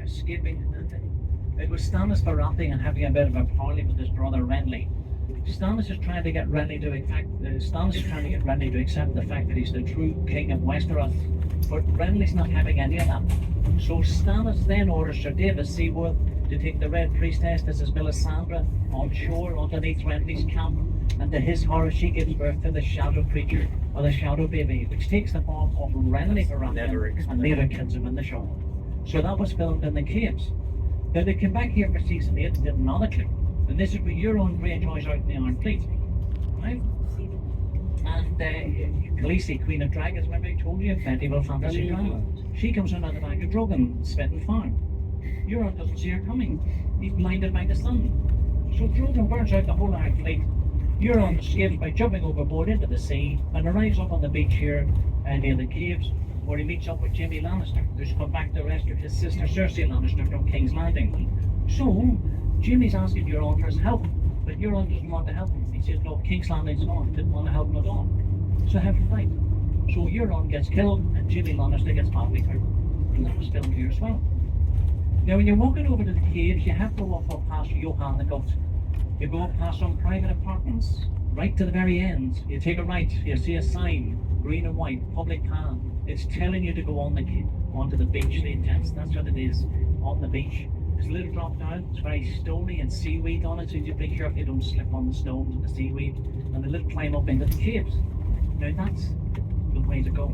escaping. It was Stannis Baratheon and having a bit of a parley with his brother Renly. Stannis is trying to get Renly to accept the fact that he's the true king of Westeros, but Renly's not having any of that. So Stannis then orders Sir David Seaworth to take the Red Priestess, this is Melisandre, on shore underneath Renly's camp, and to his horror she gives birth to the Shadow Creature, or the Shadow Baby, which takes the form of Renly Baratheon and later kills him in the show. So that was filmed in the caves. Now they came back here for season 8 and did another clip. And this is where Euron Greyjoy's out in the Iron Fleet. Right? And Khaleesi, Queen of Dragons, remember I told you, medieval fantasy drama. She comes in on the back of Drogon, spitting fire. Euron doesn't see her coming. He's blinded by the sun. So Drogon burns out the whole Iron Fleet. Euron escapes by jumping overboard into the sea and arrives up on the beach here near the caves, where he meets up with Jaime Lannister, who's come back to rescue his sister Cersei Lannister from King's Landing. So, Jaime's asking Euron for his help, but Euron doesn't want to help him. He says, no, King's Landing's gone, didn't want to help him at all. So have a fight. So Euron gets killed, and Jaime Lannister gets badly hurt. And that was filmed here as well. Now, when you're walking over to the caves, you have to walk up past Johann the Goat. You go up past some private apartments, right to the very end. You take a right, you see a sign, green and white, public path. It's telling you to go onto the beach, the intense, that's what it is, on the beach. There's a little drop down, it's very stony and seaweed on it, so you be careful you don't slip on the stones and the seaweed, and a little climb up into the caves. Now that's the way to go.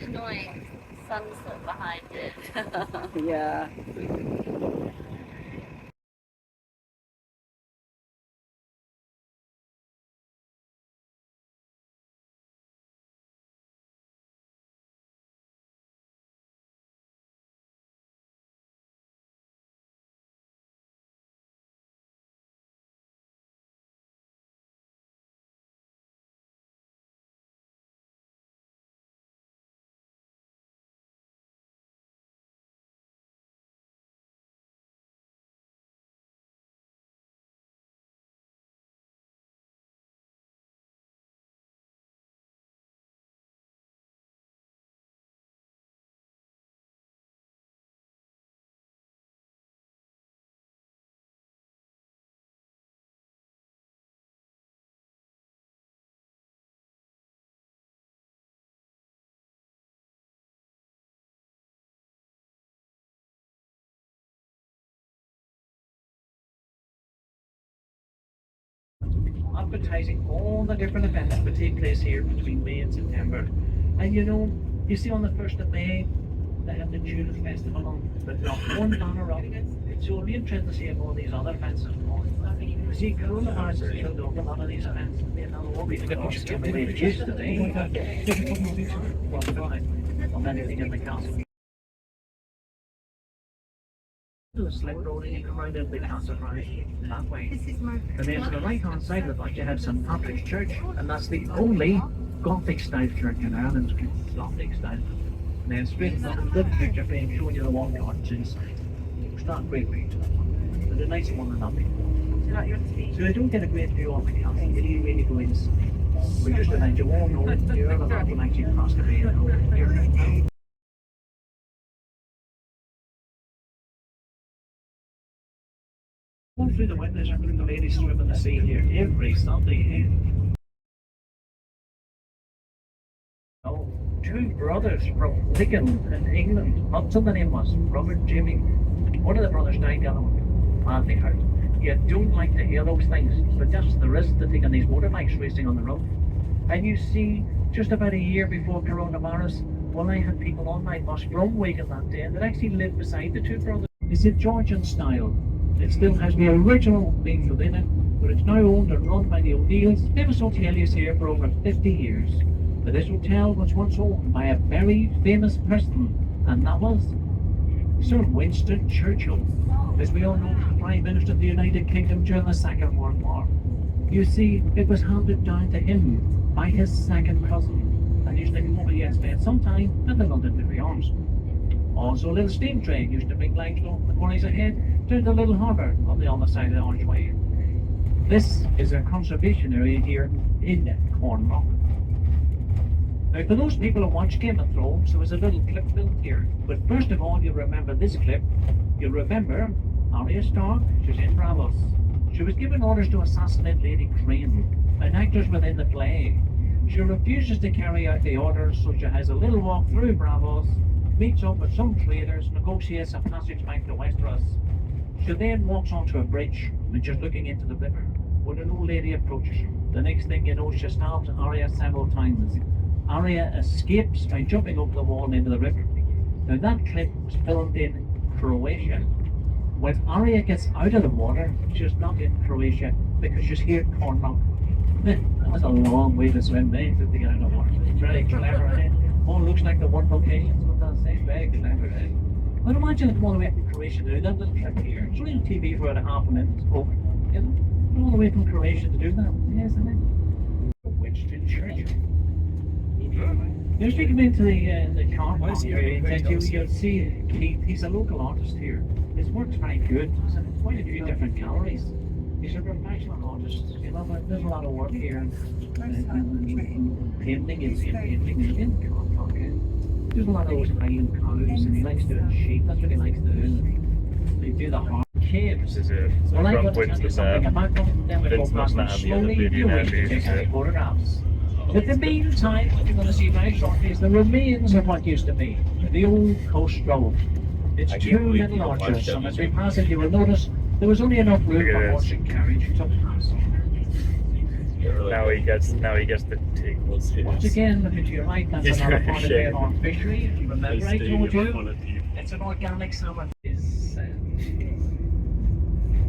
Annoying. sunset behind it. Yeah. Advertising all the different events that take place here between May and September. And you know, you see on the 1st of May, they have the Tulip Festival on, but not one banner up. So it'll be interesting to see if all these other events are on. You see, coronavirus has killed off a lot of these events. They'll all be just giving away the juice today. On anything in the castle. The slip road and you come round into the castle right that way. And then to the right hand side of the bus you have St Patrick's Church, and that's the only Gothic style church in Ireland. Gothic style. And then straight in front of the little picture frame showing you the one garden inside. It's not a great view to that one, but a nice one and nothing. So I don't get a great view on the castle until you really go inside. We're just an you all know that you're not going to actually cross the bay and go here. Going through the windows and through the ladies swimming the sea here every Sunday. Oh, two brothers from Lincoln in England. What's the name was? Robert and Jimmy. One of the brothers died, the other one badly hurt. You don't like to hear those things, but that's the risk to taking these motorbikes racing on the road. And you see, just about a year before coronavirus, well, I had people on my bus from Wigan that day that actually lived beside the two brothers. It's a Georgian style. It still has the original being within it, but it's now owned and run by the O'Neills. This hotel is here for over 50 years. But this hotel was once owned by a very famous person, and that was Sir Winston Churchill. As we all know, the Prime Minister of the United Kingdom during the Second World War. You see, it was handed down to him by his second cousin, and used to come over here and spend some time at the London Navy Arms. Also, a little steam train used to bring limestone the quarries ahead to the little harbour on the other side of the archway. This is a conservation area here in Carnlough. Now, for those people who watch Game of Thrones, there was a little clip built here. But first of all, you'll remember this clip. You'll remember Arya Stark, she was in Bravos. She was given orders to assassinate Lady Crane, an actress within the play. She refuses to carry out the orders, so she has a little walk through Bravos, meets up with some traders, negotiates a passage back to Westeros. She then walks onto a bridge and she's looking into the river when an old lady approaches her. The next thing you know, she stabs Arya several times. Arya escapes by jumping over the wall into the river. Now that clip was filmed in Croatia. When Arya gets out of the water, she's not in Croatia because she's here at Carnlough. That was a long way to swim there to get out of the water. Very clever, eh? Oh, looks like the one location. Very clever, eh? But imagine if all the way from Croatia to do that little trip here. It's only on TV for about half a minute. It's over. Isn't it? All the way from Croatia to do that. Yes, isn't it? Winston Churchill. You're speaking into the Carnlough area, you'll see Keith. He's a local artist here. His work's very good. There's quite a few different galleries. He's a professional artist. There's a lot of work here. Painting is painting in Carnlough. There's a lot of those Highland cows, and he likes doing sheep. That's what he likes doing. They do the hard caves. Well, I'm going to tell you something about them. Then we'll go past them slowly. You wait to take any photographs. But the meantime, what you're going to see very shortly is the remains of what used to be the old coast road. It's two little arches, and as we pass it, you will notice there was only enough room for horse and carriage to pass. Now he gets the tea. Once again, look to your right, that's another part of Glenarm fishery. If you remember, I told you, it's an organic salmon. It's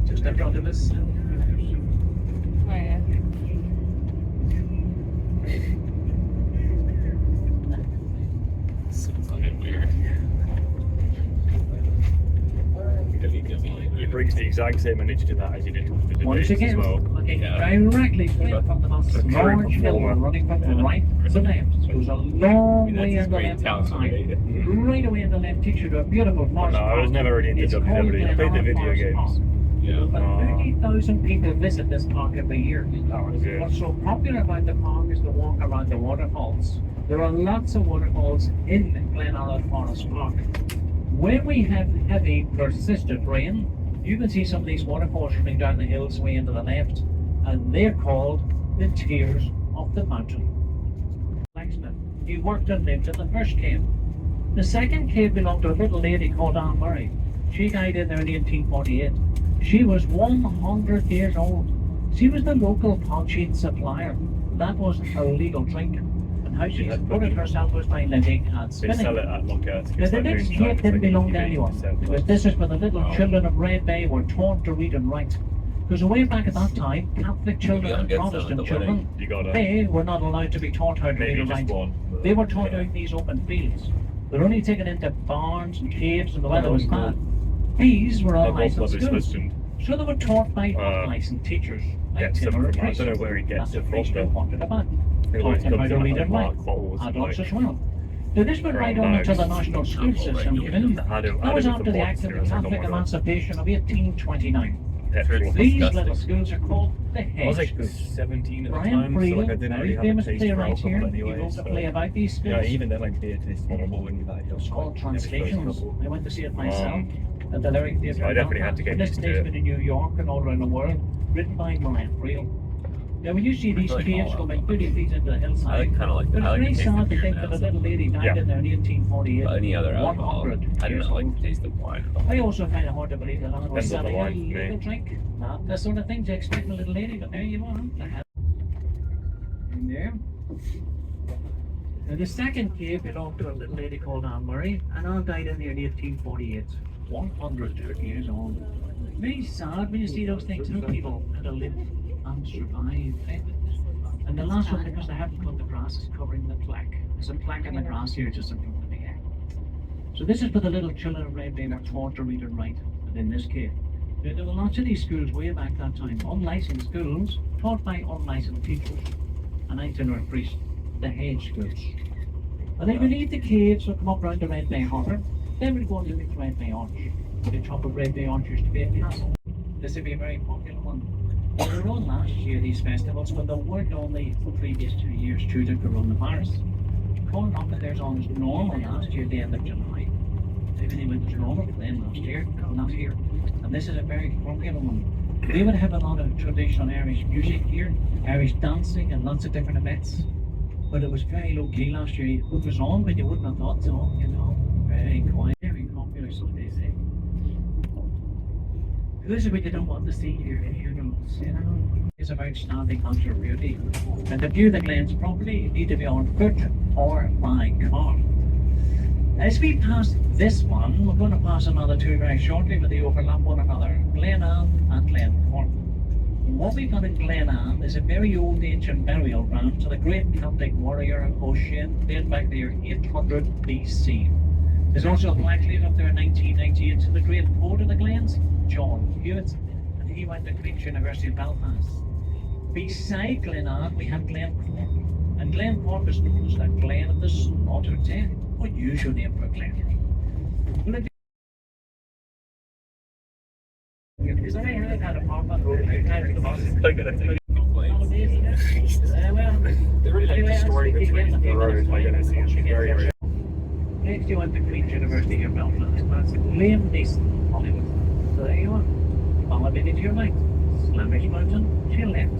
just in front of us. Oh, yeah. It's a bit weird. He brings the exact same energy to that as he did to the Once days as again, well. looking directly from the most large hill running from the right to the left. Goes a long way on the left hand side. Right away on the left takes you to a beautiful forest. No, I was never really into WWE. I played the video games. About 30,000 people visit this park every year. What's so popular about the park is the walk around the waterfalls. There are lots of waterfalls in Glenarm Forest Park. When we have heavy, persistent rain, you can see some of these waterfalls running down the hills way into the left, and they're called the Tears of the Mountain. Blacksmith, he worked and lived in the first cave. The second cave belonged to a little lady called Anne Murray. She died in there in 1848. She was 100 years old. She was the local poaching supplier. That was a legal drink. And how she supported herself was by knitting and They spinning. sell it at Lockhart. Now, the next cave didn't belong to anyone, because this is where the little children of Red Bay were taught to read and write. Because way back at that time, Catholic children and Protestant children, they were not allowed to be taught how to read and write. They were taught out in these open fields. They were only taken into barns and caves and the weather was bad. These were all licensed schools. So they were taught by licensed teachers, like Tim or a priest. I don't know where he gets That's it a priest who from. wanted a man. Taught them how to read and write. Adults as well. Now this went right on into the national school system. That was after the Act of the Catholic Emancipation of 1829. These little schools are called the I was Hedge like schools. 17 at the Brian time, so Freeland, like I didn't very really have a famous taste for playwright here, alcohol he anyway. wrote a So play about these schools. yeah, even then like beer tastes horrible when you like. It's called Translations. I went to see it myself at the Lyric Theatre. I definitely had to get This used to has it. been in New York and all around the world, written by Brian Freeland. Now when you see these Really caves cool. go like 30 feet into the hillside, I kind of like but that. I it's like very the taste sad of to beer think now, that a so- little lady died Yeah. in there in 1848. But any other alcohol, 100 I don't years know, I like old. the taste of wine. I also find it hard to believe that I was Depends on the selling a wine, legal mate. drink. Not the sort of things you expect from a little lady, but there you are. In there. Now the second cave belonged to a little lady called Anne Murray, and Anne died in there in 1848. 100 years old. Very sad when you see those things, how people had to live and survive. Eh? And the last one, because they haven't cut the grass, is covering the plaque. There's a plaque in the grass here just in front of me. So this is for the little children of Red Bay were taught to read and write within this cave. There were lots of these schools way back that time, unlicensed schools, taught by unlicensed teachers, and itinerant priests, the Hedge schools. And then we leave the caves, we'll come up round the Red Bay Harbour, then we'll go to the Red Bay Arch. The top of Red Bay Arch used to be a castle. This would be a very popular one. They were on last year, these festivals, but they weren't on the previous 2 years due to coronavirus. Carnlough there's on as normal last year, the end of July. Everything went as normal for them last year, not here. And this is a very popular one. They would have a lot of traditional Irish music here, Irish dancing and lots of different events. But it was very low key last year. It was on, but you wouldn't have thought so, you know. Very quiet, very popular, so they say. This is what you don't want to see here in funerals, you know. It's about standing natural beauty. And to view the glens properly, you need to be on foot or by car. As we pass this one, we're going to pass another two very shortly, but they overlap one another. Glenarm and Glencorn. What we've got in Glenarm is a very old ancient burial ground to the great Celtic warrior Cushendun, dating back to the year 800 BC. There's also a plaque laid up there in 1998 to the great poet of the Glens, John Hewitt, and he went to Queen's University of Belfast. Beside Glenarm, we have Glencorn, and Glencorn is known as the Glen of the Slaughtered Dead. Unusual name for a glen. Is there any kind of apartment road outside of the bus? They're really like destroying the road by NSC. Very rare. Next you went to Queen's University of Belfast. That's Liam Neeson, Hollywood. So there you are. Follow me to your right. Slamish Mountain, to your left.